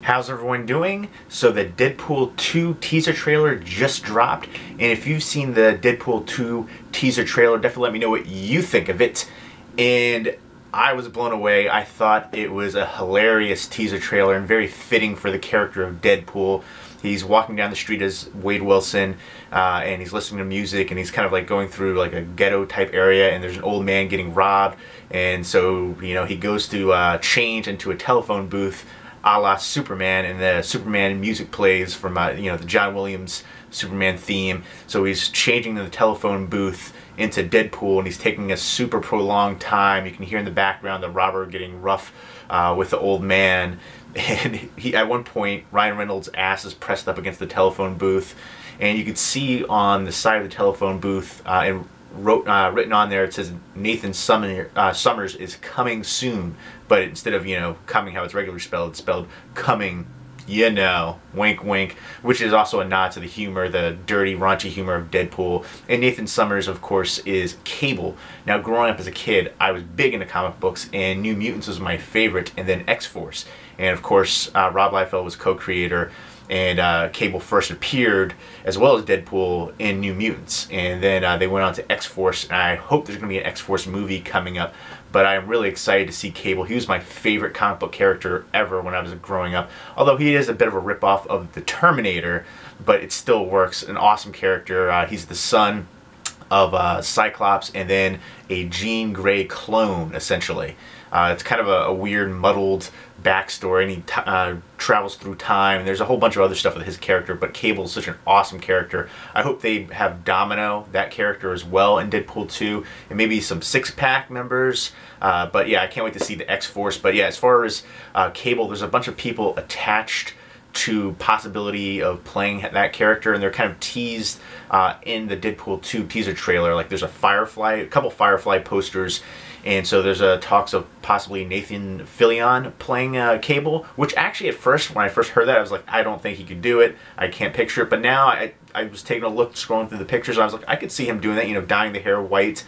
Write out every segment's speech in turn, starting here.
How's everyone doing? So the Deadpool 2 teaser trailer just dropped, and if you've seen the Deadpool 2 teaser trailer, definitely let me know what you think of it. And I was blown away. I thought it was a hilarious teaser trailer and very fitting for the character of Deadpool. He's walking down the street as Wade Wilson, and he's listening to music, and he's kind of like going through like a ghetto type area, and there's an old man getting robbed, and so he goes to change into a telephone booth a la Superman, and the Superman music plays from the John Williams Superman theme. So he's changing the telephone booth into Deadpool, and he's taking a super prolonged time. You can hear in the background the robber getting rough with the old man, and at one point Ryan Reynolds' ass is pressed up against the telephone booth, and you can see on the side of the telephone booth and written on there, it says Nathan Summers is coming soon, but instead of coming how it's regularly spelled, it's spelled coming, wink wink, which is also a nod to the humor, the dirty raunchy humor of Deadpool. And Nathan Summers, of course, is Cable. Now, growing up as a kid, I was big into comic books, and New Mutants was my favorite, and then X-Force, and of course Rob Liefeld was co-creator, and Cable first appeared as well as Deadpool in New Mutants, and then they went on to X-Force, and I hope there's going to be an X-Force movie coming up, but I'm really excited to see Cable. He was my favorite comic book character ever when I was growing up, although he is a bit of a ripoff of the Terminator, but it still works. An awesome character. He's the son of Cyclops and then a Jean Grey clone, essentially. It's kind of a weird, muddled backstory, and he travels through time, and there's a whole bunch of other stuff with his character, but Cable's such an awesome character. I hope they have Domino, that character, as well in Deadpool 2, and maybe some six-pack members, but yeah, I can't wait to see the X-Force. But yeah, as far as Cable, there's a bunch of people attached to possibility of playing that character, and they're kind of teased in the Deadpool 2 teaser trailer. Like there's a couple Firefly posters, and so there's talks of possibly Nathan Fillion playing Cable, which actually at first, when I first heard that, I was like, I don't think he could do it. I can't picture it. But now I was taking a look, scrolling through the pictures, and I was like, I could see him doing that, dyeing the hair white.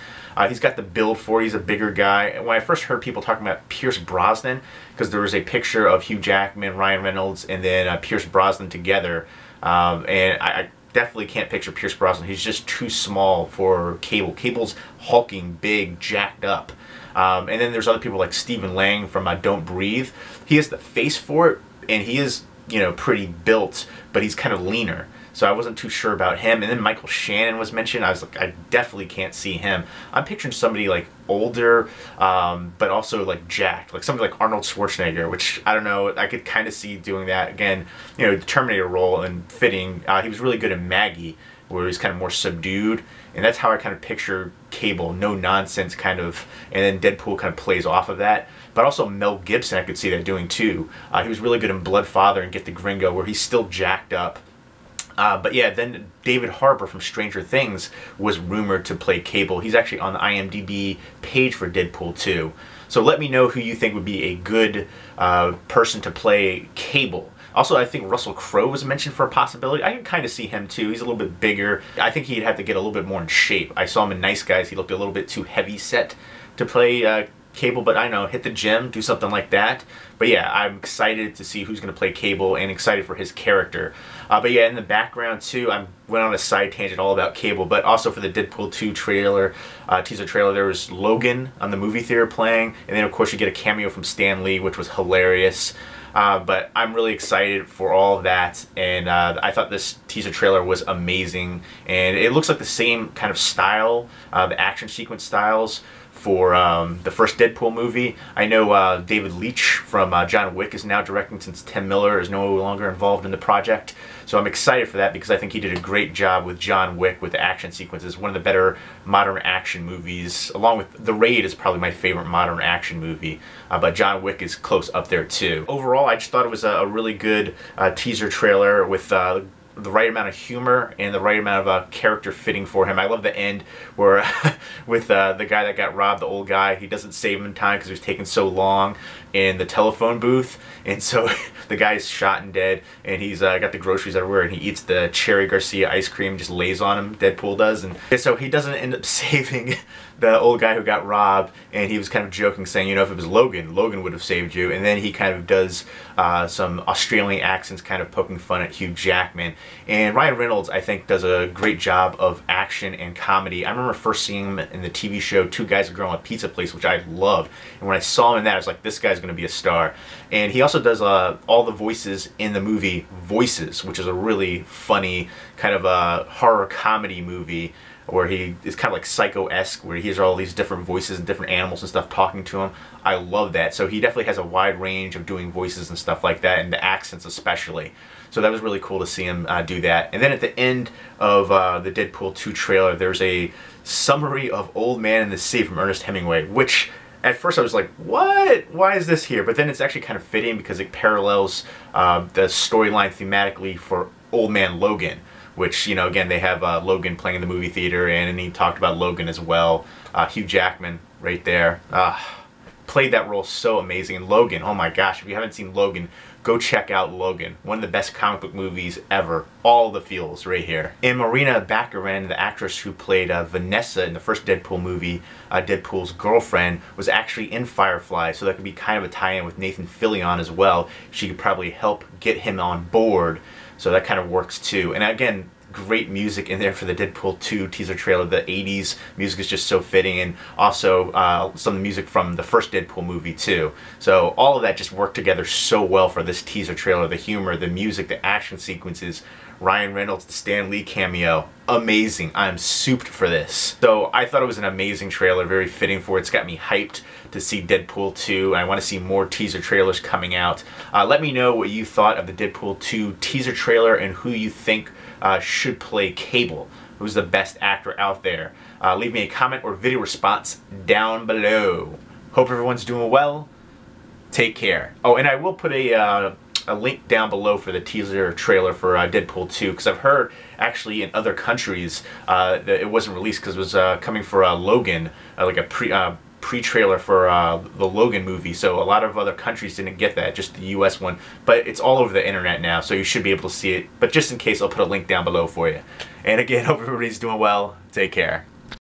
He's got the build for it. He's a bigger guy. And when I first heard people talking about Pierce Brosnan, because there was a picture of Hugh Jackman, Ryan Reynolds, and then Pierce Brosnan together, and I definitely can't picture Pierce Brosnan. He's just too small for Cable. Cable's hulking, big, jacked up. And then there's other people like Stephen Lang from Don't Breathe. He has the face for it, and he is, pretty built, but he's kind of leaner. So I wasn't too sure about him. And then Michael Shannon was mentioned. I was like, I definitely can't see him. I'm picturing somebody like older, but also like jacked, like somebody like Arnold Schwarzenegger, which I don't know, I could kind of see doing that. Again, the Terminator role and fitting. He was really good in Maggie, where he's kind of more subdued, and that's how I kind of picture Cable, no nonsense kind of, and then Deadpool kind of plays off of that. But also Mel Gibson, I could see that doing too. He was really good in Bloodfather and Get the Gringo, where he's still jacked up. But yeah, then David Harbour from Stranger Things was rumored to play Cable. He's actually on the IMDb page for Deadpool 2. So let me know who you think would be a good person to play Cable. Also, I think Russell Crowe was mentioned for a possibility. I can kind of see him too. He's a little bit bigger. I think he'd have to get a little bit more in shape. I saw him in Nice Guys. He looked a little bit too heavy set to play Cable, but I know, hit the gym, do something like that. But yeah, I'm excited to see who's going to play Cable, and excited for his character. But yeah, in the background too, I went on a side tangent all about Cable, but also for the Deadpool 2 trailer, teaser trailer, there was Logan on the movie theater playing, and then of course you get a cameo from Stan Lee, which was hilarious. But I'm really excited for all of that, and I thought this teaser trailer was amazing, and it looks like the same kind of style, the action sequence styles for the first Deadpool movie. I know David Leitch from John Wick is now directing, since Tim Miller is no longer involved in the project. So I'm excited for that, because I think he did a great job with John Wick with the action sequences. One of the better modern action movies, along with The Raid is probably my favorite modern action movie, but John Wick is close up there too. Overall, I just thought it was a really good teaser trailer with the right amount of humor and the right amount of character fitting for him. I love the end where with the guy that got robbed, the old guy, he doesn't save him in time because he was taking so long in the telephone booth, and so the guy's shot and dead, and he's got the groceries everywhere, and he eats the Cherry Garcia ice cream, just lays on him, Deadpool does, and so he doesn't end up saving the old guy who got robbed, and he was kind of joking, saying, you know, if it was Logan, Logan would have saved you. And then he kind of does some Australian accents, kind of poking fun at Hugh Jackman. And Ryan Reynolds, I think, does a great job of action and comedy. I remember first seeing him in the TV show Two Guys, a Girl, and a Pizza Place, which I loved. And when I saw him in that, I was like, this guy's going to be a star. And he also does all the voices in the movie Voices, which is a really funny kind of a horror comedy movie, where he is kind of like Psycho-esque, where he hears all these different voices and different animals and stuff talking to him. I love that. So he definitely has a wide range of doing voices and stuff like that, and the accents especially. So that was really cool to see him do that. And then at the end of the Deadpool 2 trailer, there's a summary of Old Man in the Sea from Ernest Hemingway, which at first I was like, what? Why is this here? But then it's actually kind of fitting because it parallels the storyline thematically for Old Man Logan, which, you know, again, they have Logan playing in the movie theater, and he talked about Logan as well. Hugh Jackman right there. Played that role so amazing. And Logan, oh my gosh, if you haven't seen Logan, go check out Logan. One of the best comic book movies ever. All the feels right here. And Marina Baccarin, the actress who played Vanessa in the first Deadpool movie, Deadpool's girlfriend, was actually in Firefly, so that could be kind of a tie-in with Nathan Fillion as well. She could probably help get him on board, so that kind of works too. And again, great music in there for the Deadpool 2 teaser trailer. The 80s music is just so fitting, and also some of the music from the first Deadpool movie too. So all of that just worked together so well for this teaser trailer. The humor, the music, the action sequences, Ryan Reynolds, the Stan Lee cameo, amazing. I'm souped for this. So I thought it was an amazing trailer, very fitting for it. It's got me hyped to see Deadpool 2. I want to see more teaser trailers coming out. Let me know what you thought of the Deadpool 2 teaser trailer and who you think should play Cable. Who's the best actor out there? Leave me a comment or video response down below. Hope everyone's doing well. Take care. Oh, and I will put a link down below for the teaser trailer for Deadpool 2, because I've heard actually in other countries that it wasn't released because it was coming for Logan, like a pre-trailer for the Logan movie, so a lot of other countries didn't get that, just the US one, but it's all over the internet now, so you should be able to see it. But just in case, I'll put a link down below for you. And again, hope everybody's doing well. Take care.